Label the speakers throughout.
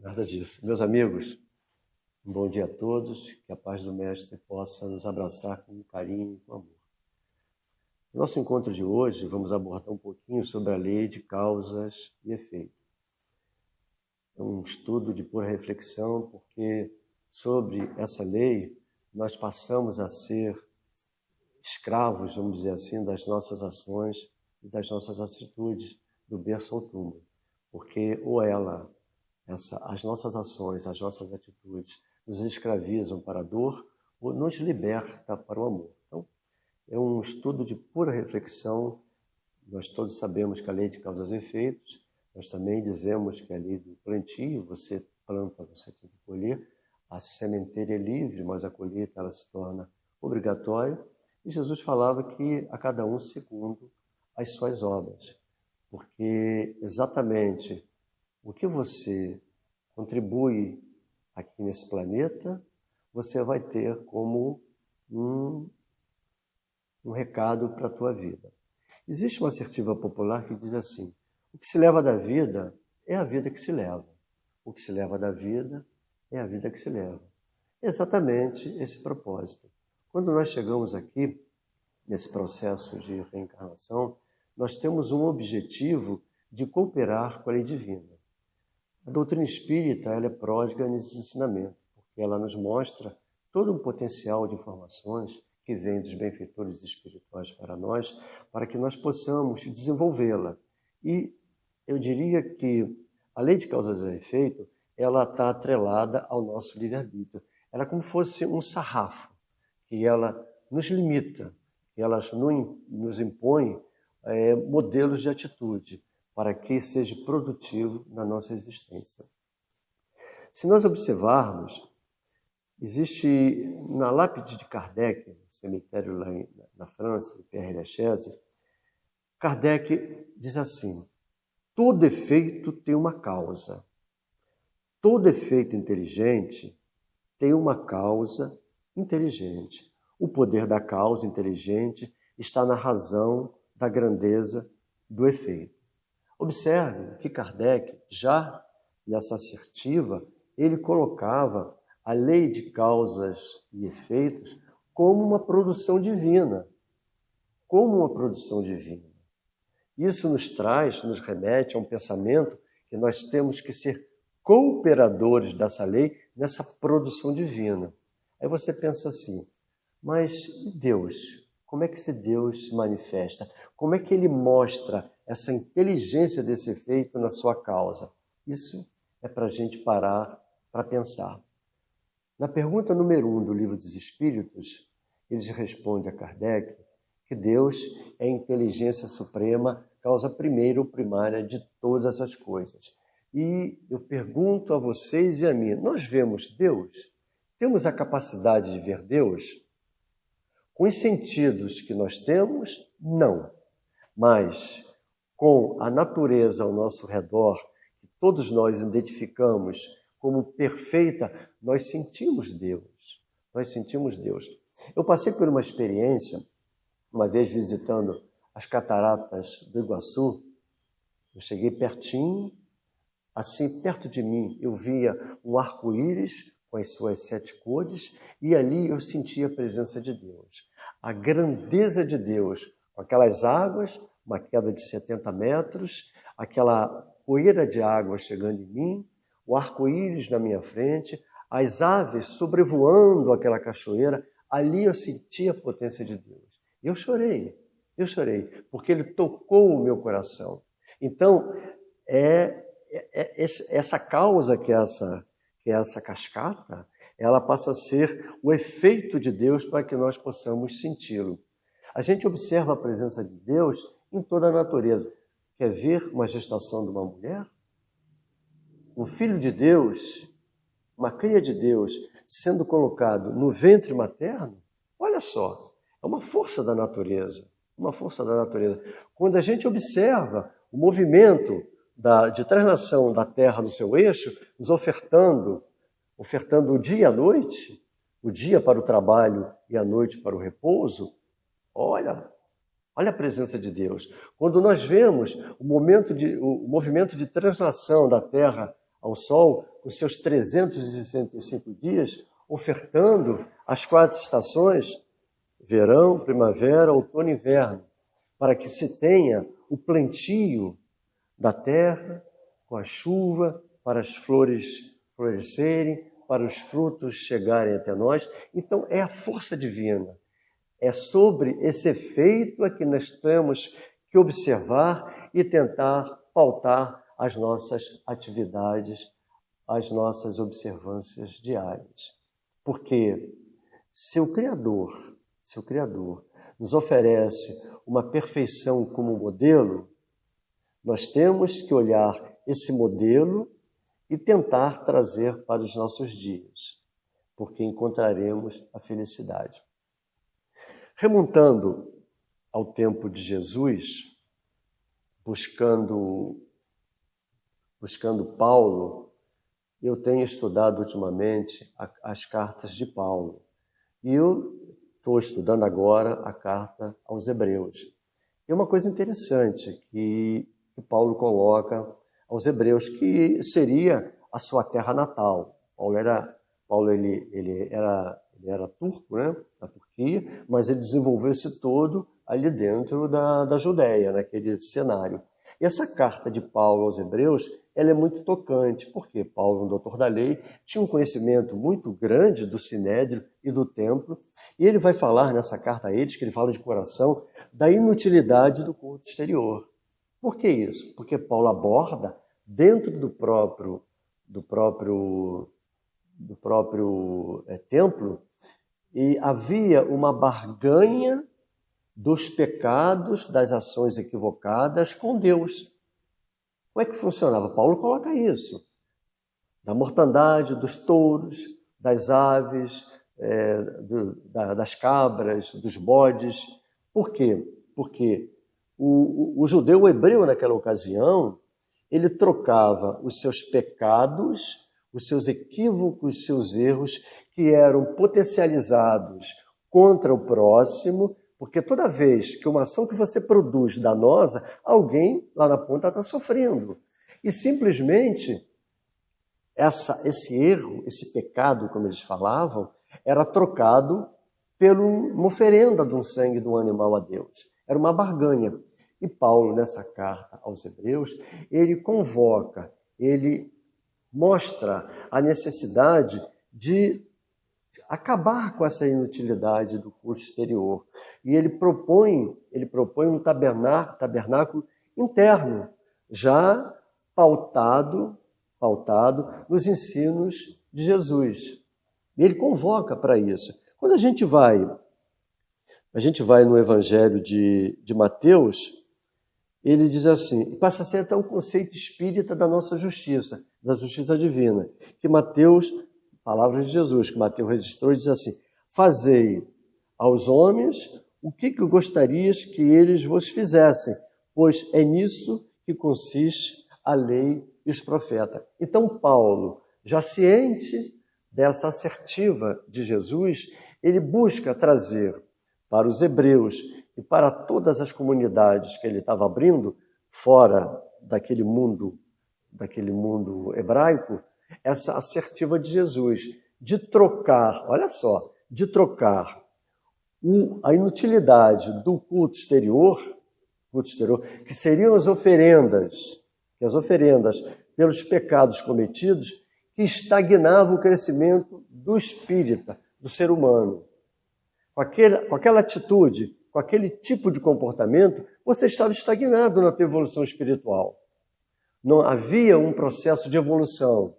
Speaker 1: Nada disso. Meus amigos, um bom dia a todos, que a paz do Mestre possa nos abraçar com carinho e com amor. No nosso encontro de hoje, vamos abordar um pouquinho sobre a lei de causas e efeitos. É um estudo de pura reflexão, porque sobre essa lei nós passamos a ser escravos, vamos dizer assim, das nossas ações e das nossas atitudes, do berço ao túmulo. Porque ou as nossas ações, as nossas atitudes nos escravizam para a dor ou nos liberta para o amor. Então, é um estudo de pura reflexão. Nós todos sabemos que a lei de causas e efeitos, nós também dizemos que a lei do plantio, você planta, você tem que colher. A sementeira é livre, mas a colheita ela se torna obrigatória. E Jesus falava que a cada um segundo as suas obras. Porque exatamente o que você contribui aqui nesse planeta, você vai ter como um recado para a tua vida. Existe uma assertiva popular que diz assim: o que se leva da vida é a vida que se leva. O que se leva da vida é a vida que se leva. É exatamente esse propósito. Quando nós chegamos aqui, nesse processo de reencarnação, nós temos um objetivo de cooperar com a lei divina. A doutrina espírita ela é pródiga nesse ensinamento, porque ela nos mostra todo um potencial de informações que vem dos benfeitores espirituais para nós, para que nós possamos desenvolvê-la. E eu diria que a lei de causas e efeito, ela está atrelada ao nosso livre-arbítrio. Ela é como se fosse um sarrafo, que ela nos limita, que ela nos impõe modelos de atitude para que seja produtivo na nossa existência. Se nós observarmos, existe na lápide de Kardec, no cemitério lá na França, em Père-Lachaise, Kardec diz assim: todo efeito tem uma causa. Todo efeito inteligente tem uma causa inteligente. O poder da causa inteligente está na razão da grandeza do efeito. Observe que Kardec, já nessa assertiva, ele colocava a lei de causas e efeitos como uma produção divina. Como uma produção divina. Isso nos remete a um pensamento que nós temos que ser cooperadores dessa lei, nessa produção divina. Aí você pensa assim: mas Deus, como é que esse Deus se manifesta? Como é que ele mostra essa inteligência desse efeito na sua causa? Isso é para a gente parar para pensar. Na pergunta número 1 do Livro dos Espíritos, eles respondem a Kardec que Deus é a inteligência suprema, causa primeira ou primária de todas essas coisas. E eu pergunto a vocês e a mim: nós vemos Deus? Temos a capacidade de ver Deus? Com os sentidos que nós temos, não. Mas com a natureza ao nosso redor, que todos nós identificamos como perfeita, nós sentimos Deus. Nós sentimos Deus. Eu passei por uma experiência, uma vez visitando as cataratas do Iguaçu. Eu cheguei pertinho, assim, perto de mim, eu via um arco-íris com as suas 7 cores, e ali eu sentia a presença de Deus. A grandeza de Deus, com aquelas águas, uma queda de 70 metros, aquela poeira de água chegando em mim, o arco-íris na minha frente, as aves sobrevoando aquela cachoeira, ali eu sentia a potência de Deus. E eu chorei, porque Ele tocou o meu coração. Então, essa causa que é essa cascata, ela passa a ser o efeito de Deus para que nós possamos senti-lo. A gente observa a presença de Deus em toda a natureza. Quer ver uma gestação de uma mulher? Um filho de Deus, uma cria de Deus, sendo colocado no ventre materno? Olha só, é uma força da natureza. Uma força da natureza. Quando a gente observa o movimento de translação da Terra no seu eixo, nos ofertando o dia e a noite, o dia para o trabalho e a noite para o repouso, olha a presença de Deus. Quando nós vemos o movimento de translação da Terra ao sol, com seus 365 dias, ofertando as 4 estações, verão, primavera, outono e inverno, para que se tenha o plantio da terra, com a chuva, para as flores florescerem, para os frutos chegarem até nós. Então, é a força divina. É sobre esse efeito é que nós temos que observar e tentar pautar as nossas atividades, as nossas observâncias diárias. Porque se o Criador nos oferece uma perfeição como modelo, nós temos que olhar esse modelo e tentar trazer para os nossos dias, porque encontraremos a felicidade. Remontando ao tempo de Jesus, buscando Paulo, eu tenho estudado ultimamente as cartas de Paulo. E eu estou estudando agora a carta aos Hebreus. E uma coisa interessante que Paulo coloca aos Hebreus, que seria a sua terra natal. Paulo era turco, né, da Turquia, mas ele desenvolveu-se todo ali dentro da Judéia, naquele cenário. E essa carta de Paulo aos Hebreus, ela é muito tocante, porque Paulo, um doutor da lei, tinha um conhecimento muito grande do Sinédrio e do templo, e ele vai falar nessa carta a eles, que ele fala de coração, da inutilidade do culto exterior. Por que isso? Porque Paulo aborda dentro do próprio templo, e havia uma barganha dos pecados, das ações equivocadas com Deus. Como é que funcionava? Paulo coloca isso. Da mortandade dos touros, das aves, das cabras, dos bodes. Por quê? Porque o judeu, o hebreu naquela ocasião, ele trocava os seus pecados, os seus equívocos, os seus erros, que eram potencializados contra o próximo, porque toda vez que uma ação que você produz danosa, alguém lá na ponta está sofrendo. E simplesmente esse erro, esse pecado, como eles falavam, era trocado por uma oferenda de um sangue de um animal a Deus. Era uma barganha. E Paulo, nessa carta aos Hebreus, ele convoca, ele mostra a necessidade de acabar com essa inutilidade do culto exterior. E ele propõe um tabernáculo interno, já pautado nos ensinos de Jesus. E ele convoca para isso. Quando a gente vai no Evangelho de Mateus, ele diz assim, passa a ser até um conceito espírita da nossa justiça, da justiça divina, que Mateus, palavras de Jesus, que Mateus registrou, diz assim, fazei aos homens o que gostarias que eles vos fizessem, pois é nisso que consiste a lei e os profetas. Então Paulo, já ciente dessa assertiva de Jesus, ele busca trazer para os hebreus e para todas as comunidades que ele estava abrindo, fora daquele mundo hebraico, essa assertiva de Jesus, de trocar, olha só, de trocar a inutilidade do culto exterior, que seriam as oferendas pelos pecados cometidos, que estagnavam o crescimento do espírita, do ser humano. Com aquela atitude, com aquele tipo de comportamento, você estava estagnado na tua evolução espiritual. Não havia um processo de evolução,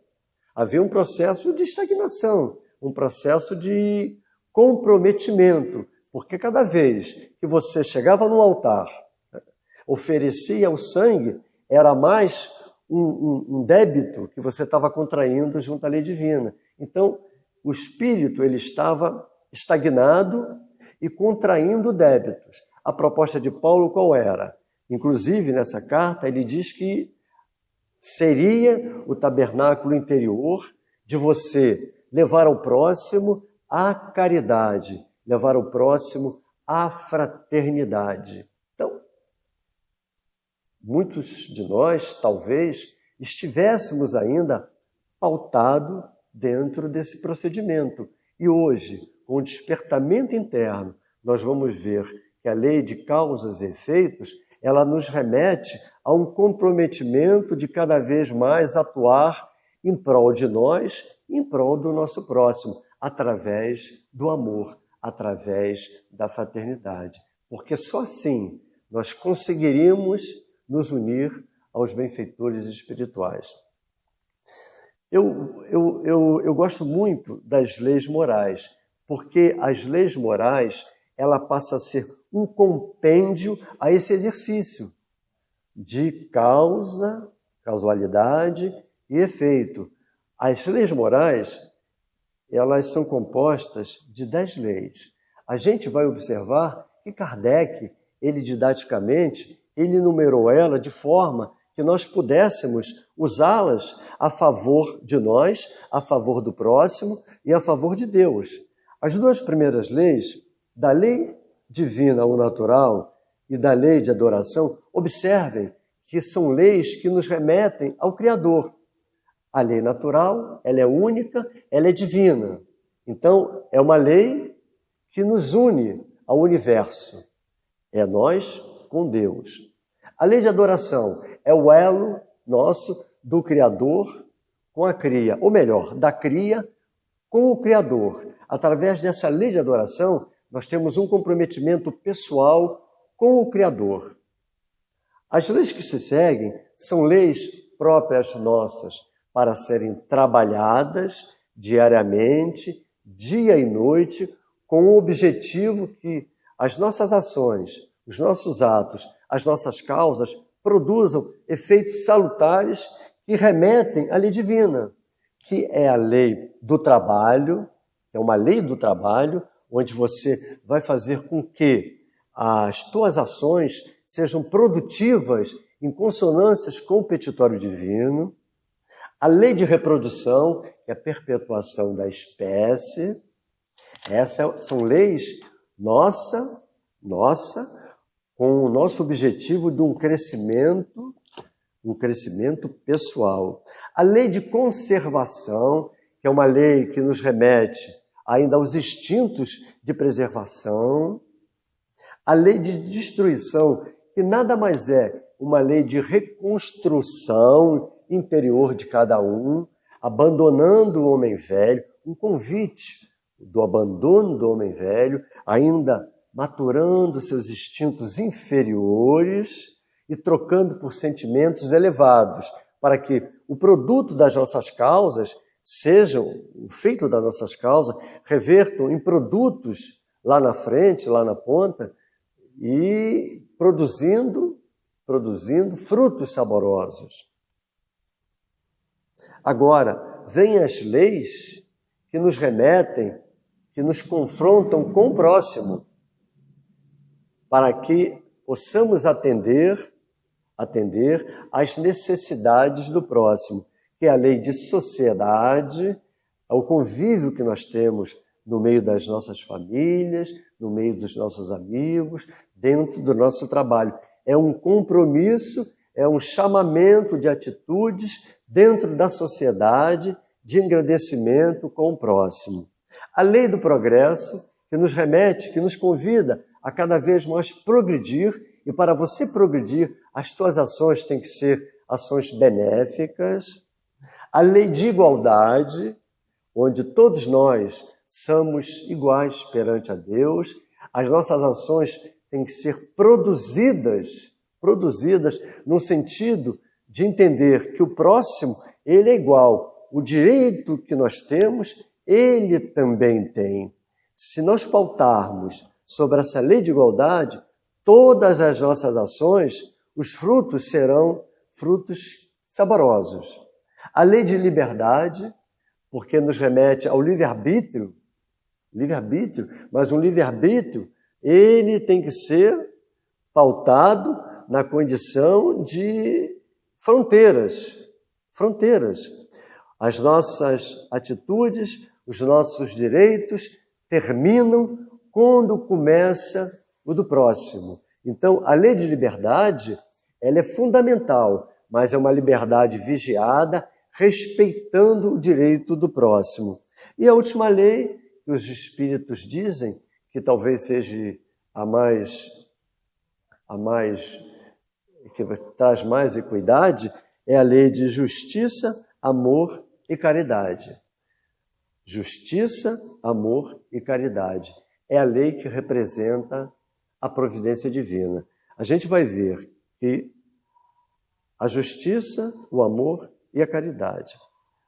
Speaker 1: havia um processo de estagnação, um processo de comprometimento, porque cada vez que você chegava no altar, oferecia o sangue, era mais um débito que você estava contraindo junto à lei divina. Então, o espírito ele estava estagnado e contraindo débitos. A proposta de Paulo qual era? Inclusive, nessa carta, ele diz que seria o tabernáculo interior de você levar ao próximo a caridade, levar ao próximo a fraternidade. Então, muitos de nós, talvez, estivéssemos ainda pautado dentro desse procedimento. E hoje, com o despertamento interno, nós vamos ver que a lei de causas e efeitos, ela nos remete a um comprometimento de cada vez mais atuar em prol de nós, em prol do nosso próximo, através do amor, através da fraternidade. Porque só assim nós conseguiríamos nos unir aos benfeitores espirituais. Eu gosto muito das leis morais, porque as leis morais, ela passa a ser um compêndio a esse exercício de causa, causalidade e efeito. As leis morais, elas são compostas de 10 leis. A gente vai observar que Kardec, ele didaticamente, ele numerou ela de forma que nós pudéssemos usá-las a favor de nós, a favor do próximo e a favor de Deus. As duas primeiras leis, da lei divina ou natural e da lei de adoração, observem que são leis que nos remetem ao Criador. A lei natural, ela é única, ela é divina. Então, é uma lei que nos une ao universo. É nós com Deus. A lei de adoração é o elo nosso do Criador com a cria, ou melhor, da cria com o Criador. Através dessa lei de adoração, nós temos um comprometimento pessoal com o Criador. As leis que se seguem são leis próprias nossas, para serem trabalhadas diariamente, dia e noite, com o objetivo que as nossas ações, os nossos atos, as nossas causas produzam efeitos salutares que remetem à lei divina, que é a lei do trabalho, é uma lei do trabalho, onde você vai fazer com que as tuas ações sejam produtivas em consonâncias com o petitório divino. A lei de reprodução, que é a perpetuação da espécie. Essas são leis nossa, com o nosso objetivo de um crescimento pessoal. A lei de conservação, que é uma lei que nos remete ainda aos instintos de preservação. A lei de destruição, que nada mais é uma lei de reconstrução interior de cada um, abandonando o homem velho, um convite do abandono do homem velho, ainda maturando seus instintos inferiores e trocando por sentimentos elevados, para que o produto das nossas causas sejam, o feito das nossas causas, revertam em produtos lá na frente, lá na ponta, e produzindo frutos saborosos. Agora, vêm as leis que nos remetem, que nos confrontam com o próximo, para que possamos atender às necessidades do próximo, que é a lei de sociedade, é o convívio que nós temos no meio das nossas famílias, no meio dos nossos amigos, dentro do nosso trabalho. É um compromisso, é um chamamento de atitudes dentro da sociedade, de engrandecimento com o próximo. A lei do progresso, que nos remete, que nos convida a cada vez mais progredir, e para você progredir, as tuas ações têm que ser ações benéficas. A lei de igualdade, onde todos nós somos iguais perante a Deus, as nossas ações têm que ser produzidas no sentido de entender que o próximo, ele é igual. O direito que nós temos, ele também tem. Se nós pautarmos sobre essa lei de igualdade, todas as nossas ações, os frutos serão frutos saborosos. A lei de liberdade, porque nos remete ao livre-arbítrio, mas um livre-arbítrio, ele tem que ser pautado na condição de fronteiras. As nossas atitudes, os nossos direitos terminam quando começa o do próximo. Então, a lei de liberdade, ela é fundamental, mas é uma liberdade vigiada, respeitando o direito do próximo. E a última lei, que os espíritos dizem, que talvez seja a mais que traz mais equidade, é a lei de justiça, amor e caridade. Justiça, amor e caridade. É a lei que representa a providência divina. A gente vai ver que a justiça, o amor e a caridade.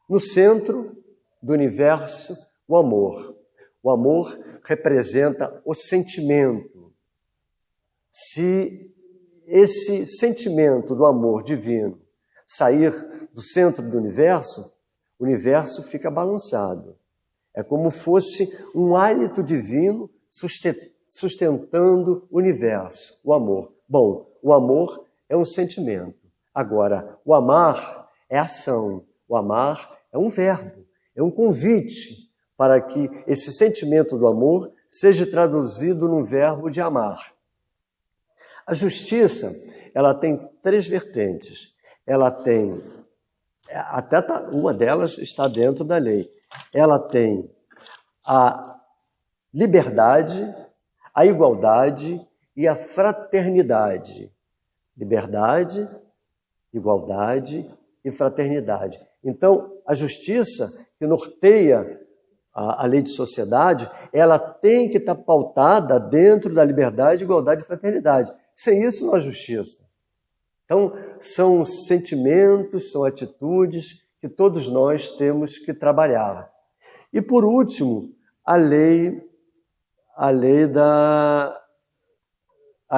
Speaker 1: No centro do universo, o amor. O amor representa o sentimento. Se esse sentimento do amor divino sair do centro do universo, o universo fica balançado. É como fosse um hálito divino sustentando o universo, o amor. Bom, o amor é um sentimento. Agora, o amar é ação. O amar é um verbo, é um convite para que esse sentimento do amor seja traduzido num verbo de amar. A justiça, ela tem 3 vertentes. Ela tem, uma delas está dentro da lei. Ela tem a liberdade, a igualdade e a fraternidade. Liberdade, igualdade e fraternidade. Então, a justiça que norteia a lei de sociedade, ela tem que estar pautada dentro da liberdade, igualdade e fraternidade. Sem isso não há justiça. Então, são sentimentos, são atitudes que todos nós temos que trabalhar. E, por último, a lei da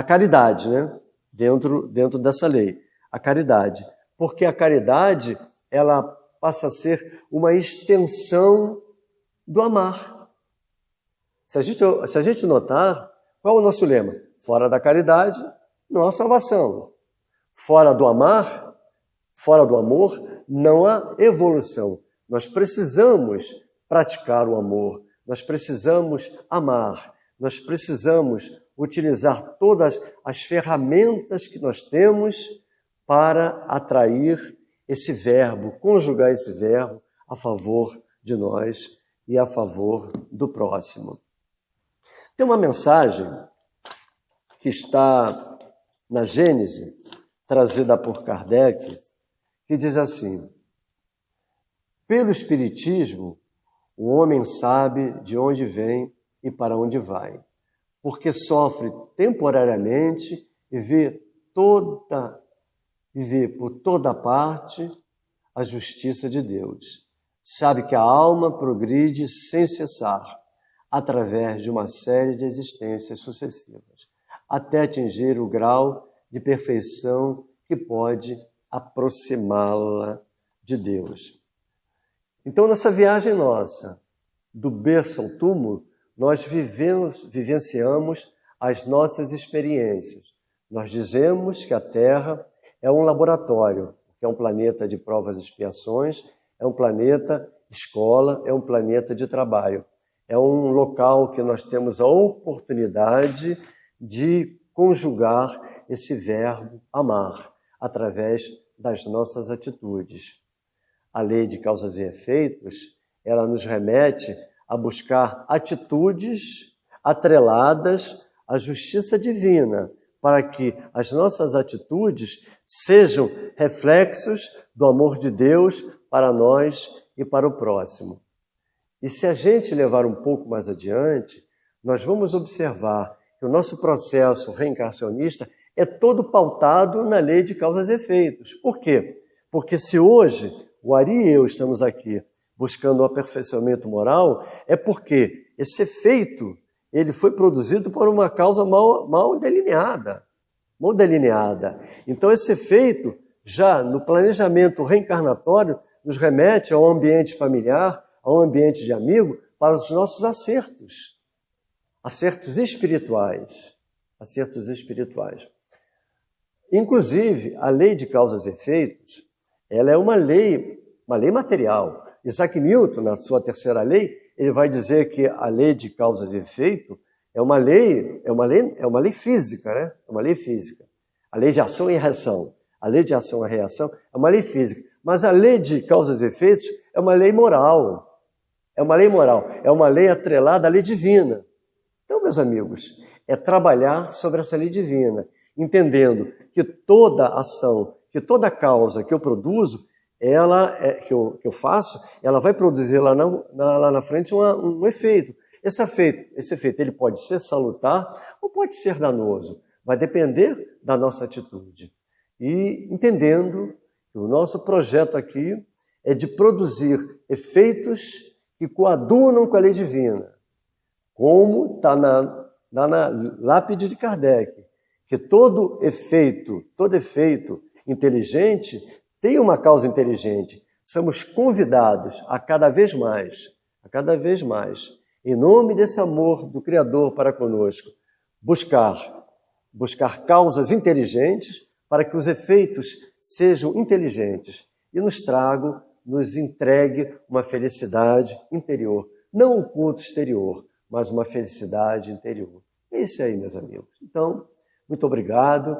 Speaker 1: caridade, né? Dentro dessa lei. A caridade. Porque a caridade, ela passa a ser uma extensão do amar. Se a gente notar, qual é o nosso lema? Fora da caridade, não há salvação. Fora do amar, fora do amor, não há evolução. Nós precisamos praticar o amor, nós precisamos amar, nós precisamos utilizar todas as ferramentas que nós temos para atrair esse verbo, conjugar esse verbo a favor de nós e a favor do próximo. Tem uma mensagem que está na Gênese, trazida por Kardec, que diz assim: pelo Espiritismo, o homem sabe de onde vem e para onde vai, porque sofre temporariamente e vê por toda parte a justiça de Deus. Sabe que a alma progride sem cessar, através de uma série de existências sucessivas, até atingir o grau de perfeição que pode aproximá-la de Deus. Então, nessa viagem nossa, do berço ao túmulo, nós vivenciamos as nossas experiências. Nós dizemos que a Terra é um laboratório, que é um planeta de provas e expiações, é um planeta escola, é um planeta de trabalho. É um local que nós temos a oportunidade de conjugar esse verbo amar, através das nossas atitudes. A lei de causas e efeitos, ela nos remete a buscar atitudes atreladas à justiça divina, para que as nossas atitudes sejam reflexos do amor de Deus para nós e para o próximo. E se a gente levar um pouco mais adiante, nós vamos observar que o nosso processo reencarnacionista é todo pautado na lei de causas e efeitos. Por quê? Porque se hoje o Ari e eu estamos aqui buscando o aperfeiçoamento moral, é porque esse efeito ele foi produzido por uma causa mal delineada. Então esse efeito, já no planejamento reencarnatório, nos remete ao ambiente familiar, ao ambiente de amigo, para os nossos acertos espirituais. Inclusive, a lei de causas e efeitos, ela é uma lei material. Isaac Newton, na sua terceira lei, ele vai dizer que a lei de causas e efeitos é uma lei física, né? É uma lei física. A lei de ação e reação. A lei de ação e reação é uma lei física. Mas a lei de causas e efeitos é uma lei moral. É uma lei moral, é uma lei atrelada à lei divina. Então, meus amigos, é trabalhar sobre essa lei divina, entendendo que toda ação, que toda causa que eu produzo, que eu faço, ela vai produzir lá na frente um efeito. Esse efeito ele pode ser salutar ou pode ser danoso. Vai depender da nossa atitude. E entendendo que o nosso projeto aqui é de produzir efeitos que coadunam com a lei divina, como está na lápide de Kardec, que todo efeito inteligente tem uma causa inteligente. Somos convidados a cada vez mais, em nome desse amor do Criador para conosco, buscar causas inteligentes para que os efeitos sejam inteligentes e nos entregue uma felicidade interior. Não um culto exterior, mas uma felicidade interior. É isso aí, meus amigos. Então, muito obrigado.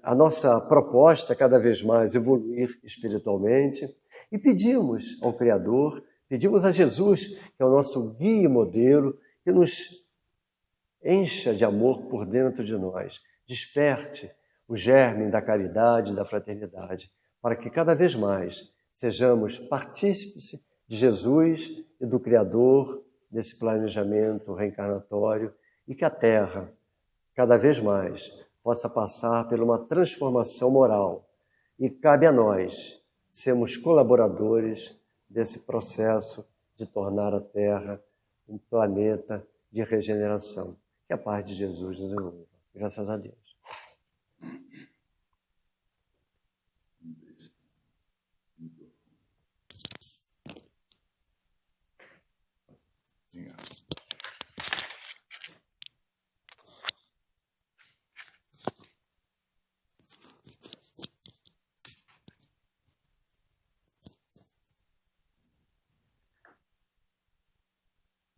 Speaker 1: A nossa proposta é cada vez mais evoluir espiritualmente e pedimos ao Criador, pedimos a Jesus, que é o nosso guia e modelo, que nos encha de amor por dentro de nós, desperte o germe da caridade e da fraternidade, para que cada vez mais sejamos partícipes de Jesus e do Criador nesse planejamento reencarnatório e que a Terra, cada vez mais, possa passar por uma transformação moral. E cabe a nós sermos colaboradores desse processo de tornar a Terra um planeta de regeneração. Que a paz de Jesus nos envolva. Graças a Deus.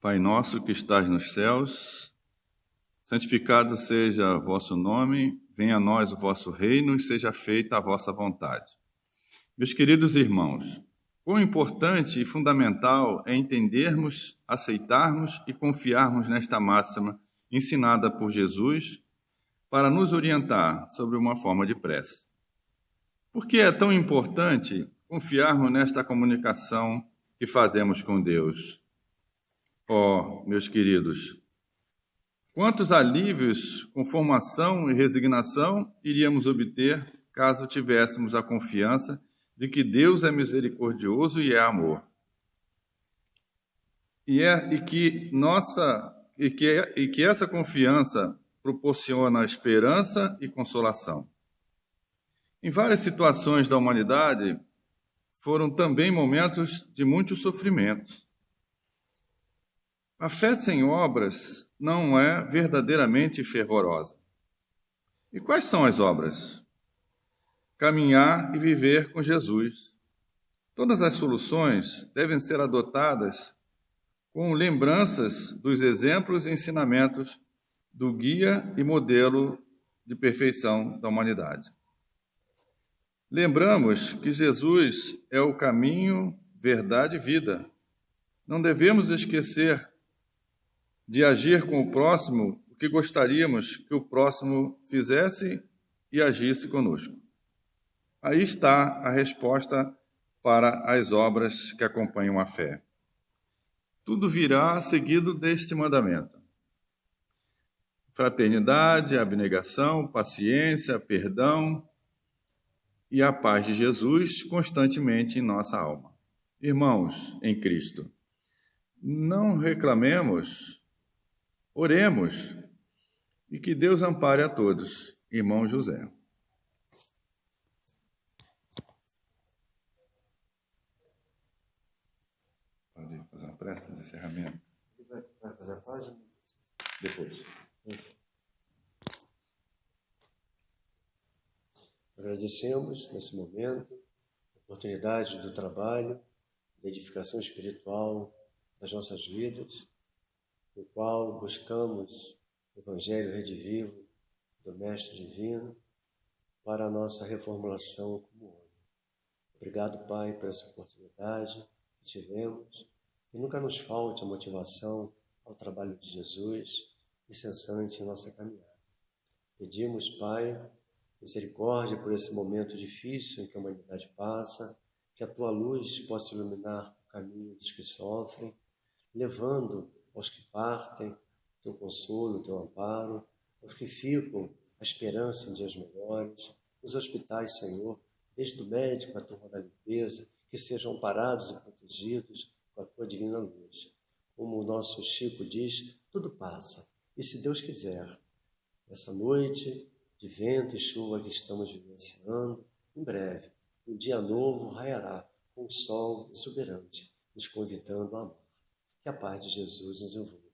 Speaker 2: Pai nosso que estás nos céus, santificado seja o vosso nome, venha a nós o vosso reino e seja feita a vossa vontade. Meus queridos irmãos, quão importante e fundamental é entendermos, aceitarmos e confiarmos nesta máxima ensinada por Jesus para nos orientar sobre uma forma de prece. Por que é tão importante confiarmos nesta comunicação que fazemos com Deus? Oh, meus queridos, quantos alívios, conformação e resignação iríamos obter caso tivéssemos a confiança de que Deus é misericordioso e é amor. E que essa confiança proporciona esperança e consolação. Em várias situações da humanidade, foram também momentos de muitos sofrimentos. A fé sem obras não é verdadeiramente fervorosa. E quais são as obras? Caminhar e viver com Jesus. Todas as soluções devem ser adotadas com lembranças dos exemplos e ensinamentos do guia e modelo de perfeição da humanidade. Lembramos que Jesus é o caminho, verdade e vida. Não devemos esquecer de agir com o próximo o que gostaríamos que o próximo fizesse e agisse conosco. Aí está a resposta para as obras que acompanham a fé. Tudo virá seguido deste mandamento: fraternidade, abnegação, paciência, perdão e a paz de Jesus constantemente em nossa alma. Irmãos em Cristo, não reclamemos, oremos e que Deus ampare a todos. Irmão José. Pode fazer uma prece de encerramento?
Speaker 1: Vai fazer a página?
Speaker 2: Depois.
Speaker 1: Agradecemos, nesse momento, a oportunidade do trabalho, da edificação espiritual das nossas vidas, no qual buscamos o Evangelho redivivo do Mestre Divino para a nossa reformulação como homem. Obrigado, Pai, por essa oportunidade que tivemos. Que nunca nos falte a motivação ao trabalho de Jesus, incessante em nossa caminhada. Pedimos, Pai, misericórdia por esse momento difícil em que a humanidade passa, que a Tua luz possa iluminar o caminho dos que sofrem, levando aos que partem o Teu consolo, o Teu amparo, aos que ficam a esperança em dias melhores, nos hospitais, Senhor, desde o médico à turma da limpeza, que sejam amparados e protegidos com a Tua divina luz. Como o nosso Chico diz, tudo passa, e se Deus quiser, essa noite de vento e chuva que estamos vivenciando, em breve, um dia novo raiará com o sol exuberante, nos convidando a amar. Que a paz de Jesus nos envolva.